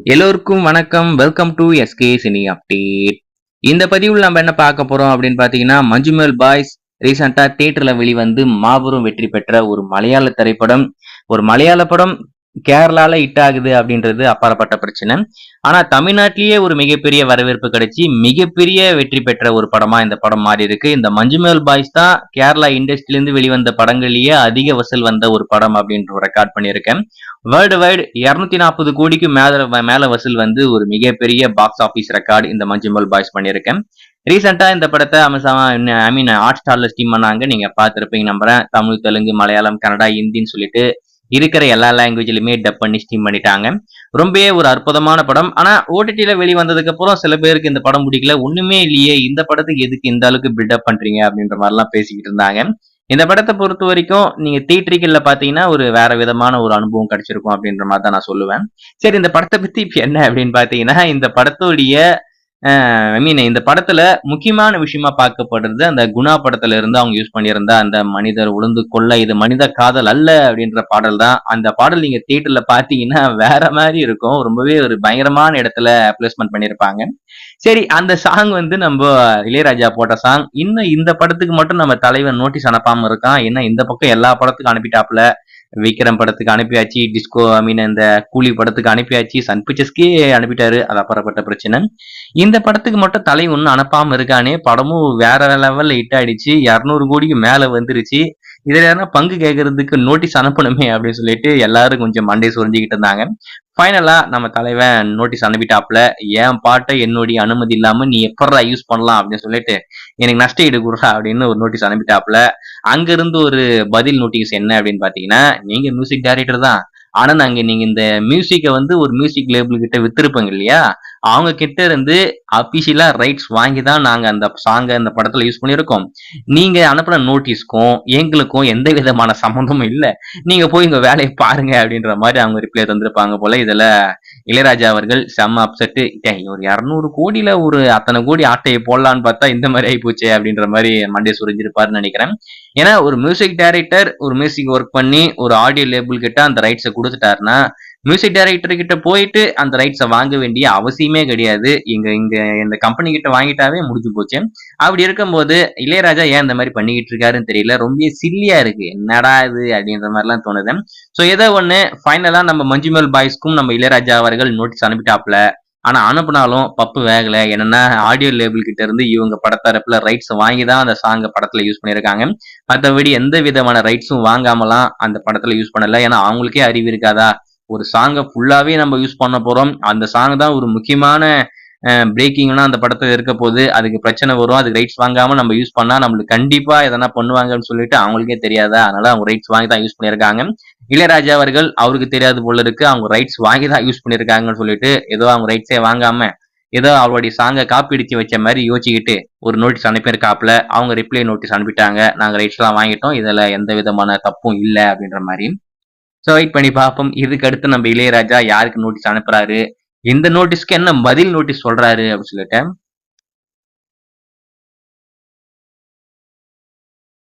எல்லோருக்கும் வணக்கம். Welcome to SK cine update. இந்த பதிவில் நம்ம என்ன பார்க்க போறோம் அப்படின்னு பாத்தீங்கன்னா, மஞ்சுமல் பாய்ஸ் ரீசெண்டா தியேட்டர்ல வெளிவந்து மாபெரும் வெற்றி பெற்ற ஒரு மலையாள திரைப்படம். ஒரு மலையாள படம் கேரளால ஹிட் ஆகுது அப்படின்றது அப்பாற்பட்ட பிரச்சனை. ஆனா தமிழ்நாட்டிலேயே ஒரு மிகப்பெரிய வரவேற்பு கிடைச்சி மிகப்பெரிய வெற்றி பெற்ற ஒரு படமா இந்த படம் மாறி இருக்கு. இந்த மஞ்சுமல் பாய்ஸ் தான் கேரளா இண்டஸ்ட்ரியில இருந்து வெளிவந்த படங்கள்லயே அதிக வசூல் வந்த ஒரு படம் அப்படின்ற ரெக்கார்ட் பண்ணியிருக்கேன். வேர்ல்டு வைடு 240 கோடிக்கு மேல வசூல் வந்து ஒரு மிகப்பெரிய பாக்ஸ் ஆபீஸ் ரெக்கார்டு இந்த மஞ்சுமல் பாய்ஸ் பண்ணியிருக்கேன். ரீசெண்டா இந்த படத்தை அமேசான் ஹாட் ஸ்டார்ல ஸ்ட்ரீம் பண்ணாங்க. நீங்க பார்த்திருப்பீங்க நம்புறேன். தமிழ், தெலுங்கு, மலையாளம், கன்னடா, ஹிந்தின்னு சொல்லிட்டு இருக்கிற எல்லா லாங்குவேஜ்லயுமே டப் பண்ணி ஸ்ட்ரீம் பண்ணிட்டாங்க. ரொம்பவே ஒரு அற்புதமான படம். ஆனா ஓடிடில வெளிவந்ததுக்கு அப்புறம் சில பேருக்கு இந்த படம் பிடிக்கல. ஒண்ணுமே இல்லையே, இந்த படத்துக்கு எதுக்கு இந்த அளவுக்கு பில்டப் பண்றீங்க அப்படின்ற மாதிரி எல்லாம் பேசிக்கிட்டு இருந்தாங்க. இந்த படத்தை பொறுத்த வரைக்கும் நீங்க தியேட்டரிக்கல்ல பாத்தீங்கன்னா ஒரு வேற விதமான ஒரு அனுபவம் கிடைச்சிருக்கும் அப்படின்ற மாதிரி தான் நான் சொல்லுவேன். சரி, இந்த படத்தை பத்தி இப்ப என்ன அப்படின்னு பாத்தீங்கன்னா, இந்த படத்துடைய இந்த படத்துல முக்கியமான விஷயமா பார்க்கப்படுறது அந்த குணா படத்துல இருந்து அவங்க யூஸ் பண்ணியிருந்த அந்த மனிதர் உளுந்து கொள்ள இது மனித காதல் அல்ல அப்படின்ற பாடல் தான். அந்த பாடல் நீங்க தியேட்டர்ல பாத்தீங்கன்னா வேற மாதிரி இருக்கும். ரொம்பவே ஒரு பயங்கரமான இடத்துல பிளேஸ்மெண்ட் பண்ணியிருப்பாங்க. சரி, அந்த சாங் வந்து நம்ம இளையராஜா போட்ட சாங். இன்னும் இந்த படத்துக்கு மட்டும் நம்ம தலைவன் நோட்டீஸ் அனுப்பாம இருக்கான். ஏன்னா இந்த பக்கம் எல்லா படத்துக்கும் அனுப்பிட்டாப்ல. விக்ரம் படத்துக்கு அனுப்பியாச்சு, டிஸ்கோ இந்த கூலி படத்துக்கு அனுப்பியாச்சு, சன் பிக்சர்ஸ்க்கே அனுப்பிட்டாரு. அது அப்புறப்பட்ட பிரச்சனை. இந்த படத்துக்கு மட்டும் தலை ஒன்னும் அனுப்பாம இருக்கானே. படமும் வேற லெவல்ல ஹிட் ஆயிடுச்சு. 200 கோடிக்கு மேல வந்துருச்சு. இதுல யாரா பங்கு கேட்கறதுக்கு நோட்டீஸ் அனுப்பணுமே அப்படின்னு சொல்லிட்டு எல்லாரும் கொஞ்சம் மண்டை சொரிஞ்சுக்கிட்டு இருந்தாங்க. ஃபைனலா நம்ம தலைவன் நோட்டீஸ் அனுப்பிட்டாப்ல. என் பாட்டை என்னுடைய அனுமதி இல்லாம நீ எப்படா யூஸ் பண்ணலாம் அப்படின்னு சொல்லிட்டு எனக்கு நஷ்ட ஈடு குடுறா அப்படின்னு ஒரு நோட்டீஸ் அனுப்பிட்டாப்ல. அங்க இருந்து ஒரு பதில் நோட்டீஸ் என்ன அப்படின்னு பாத்தீங்கன்னா, நீங்க மியூசிக் டைரக்டர் தான், ஆனா நீங்க இந்த மியூசிக்கை வந்து ஒரு மியூசிக் லேபிள் கிட்ட வித்திருப்பீங்க இல்லையா, அவங்க கிட்ட இருந்து அபிஷியலா ரைட்ஸ் வாங்கி தான் நாங்க அந்த சாங்கை இந்த படத்துல யூஸ் பண்ணியிருக்கோம். நீங்க அனுப்பின நோட்டீஸ்க்கும் எங்களுக்கும் எந்த விதமான சம்மந்தமும் இல்ல. நீங்க போய் உங்க வேலையை பாருங்க அப்படின்ற மாதிரி அவங்க ரிப்ளை தந்திருப்பாங்க போல. இதுல இளையராஜா அவர்கள் செம்ம அப்செட். ஒரு 200 கோடியில ஒரு அத்தனை கோடி ஆட்டையை போடலான்னு பார்த்தா இந்த மாதிரி ஆகி போச்சே அப்படின்ற மாதிரி மண்டே சுரிஞ்சிருப்பாருன்னு நினைக்கிறேன். ஏன்னா ஒரு மியூசிக் டைரக்டர் ஒரு மியூசிக் ஒர்க் பண்ணி ஒரு ஆடியோ லேபிள் கிட்ட அந்த ரைட்ஸை கொடுத்துட்டாருன்னா மியூசிக் டைரக்டர் கிட்ட போயிட்டு அந்த ரைட்ஸை வாங்க வேண்டிய அவசியமே கிடையாது. இங்க இங்க இந்த கம்பெனி கிட்ட வாங்கிட்டாவே முடிஞ்சு போச்சு. அப்படி இருக்கும்போது இளையராஜா ஏன் இந்த மாதிரி பண்ணிக்கிட்டு இருக்காருன்னு தெரியல. ரொம்ப சில்லியா இருக்கு. என்னடா இது அப்படின்ற மாதிரி எல்லாம் தோணுது. சோ ஏதோ ஒண்ணு ஃபைனலா நம்ம மஞ்சுமல் பாய்ஸ்க்கும் நம்ம இளையராஜா அவர்கள் நோட்டீஸ் அனுப்பிட்டாப்ல. ஆனா அனுப்புனாலும் பப்பு வேகல. என்னன்னா ஆடியோ லேபிள் கிட்ட இருந்து இவங்க படத்தரப்புல ரைட்ஸ் வாங்கி தான் அந்த சாங்க படத்துல யூஸ் பண்ணிருக்காங்க. மற்றபடி எந்த விதமான ரைட்ஸும் வாங்காமலாம் அந்த படத்துல யூஸ் பண்ணல. ஏன்னா அவங்களுக்கே அறிவு இருக்காதா, ஒரு சாங்கை ஃபுல்லாவே நம்ம யூஸ் பண்ண போறோம், அந்த சாங் தான் ஒரு முக்கியமான பிரேக்கிங்னா அந்த படத்துல இருக்க போது, அதுக்கு பிரச்சனை வரும், அதுக்கு ரைட்ஸ் வாங்காம நம்ம யூஸ் பண்ணா நம்மளுக்கு கண்டிப்பா எதனா பண்ணுவாங்கன்னு சொல்லிட்டு அவங்களுக்கே தெரியாதா, அதனால அவங்க ரைட்ஸ் வாங்கி தான் யூஸ் பண்ணியிருக்காங்க. இளையராஜா அவர்கள் அவருக்கு தெரியாது போல இருக்கு, அவங்க ரைட்ஸ் வாங்கி தான் யூஸ் பண்ணியிருக்காங்கன்னு சொல்லிட்டு ஏதோ அவங்க ரைட்ஸே வாங்காம ஏதோ அவருடைய சாங்கை காப்பி அடிச்சு வச்ச மாதிரி யோசிச்சுக்கிட்டு ஒரு நோட்டீஸ் அனுப்பியிருக்காப்ல. அவங்க ரிப்ளை நோட்டீஸ் அனுப்பிட்டாங்க, நாங்க ரைட்ஸ் எல்லாம் வாங்கிட்டோம், இதுல எந்த விதமான தப்பும் இல்லை அப்படின்ற மாதிரி. ஸோ வெயிட் பண்ணி பார்ப்போம். இதுக்கு அடுத்து நம்ம இளையராஜா யாருக்கு நோட்டீஸ் அனுப்புறாரு, இந்த நோட்டீஸ்க்கு என்ன பதில் நோட்டீஸ் சொல்றாரு அப்படின்னு சொல்லிட்டு.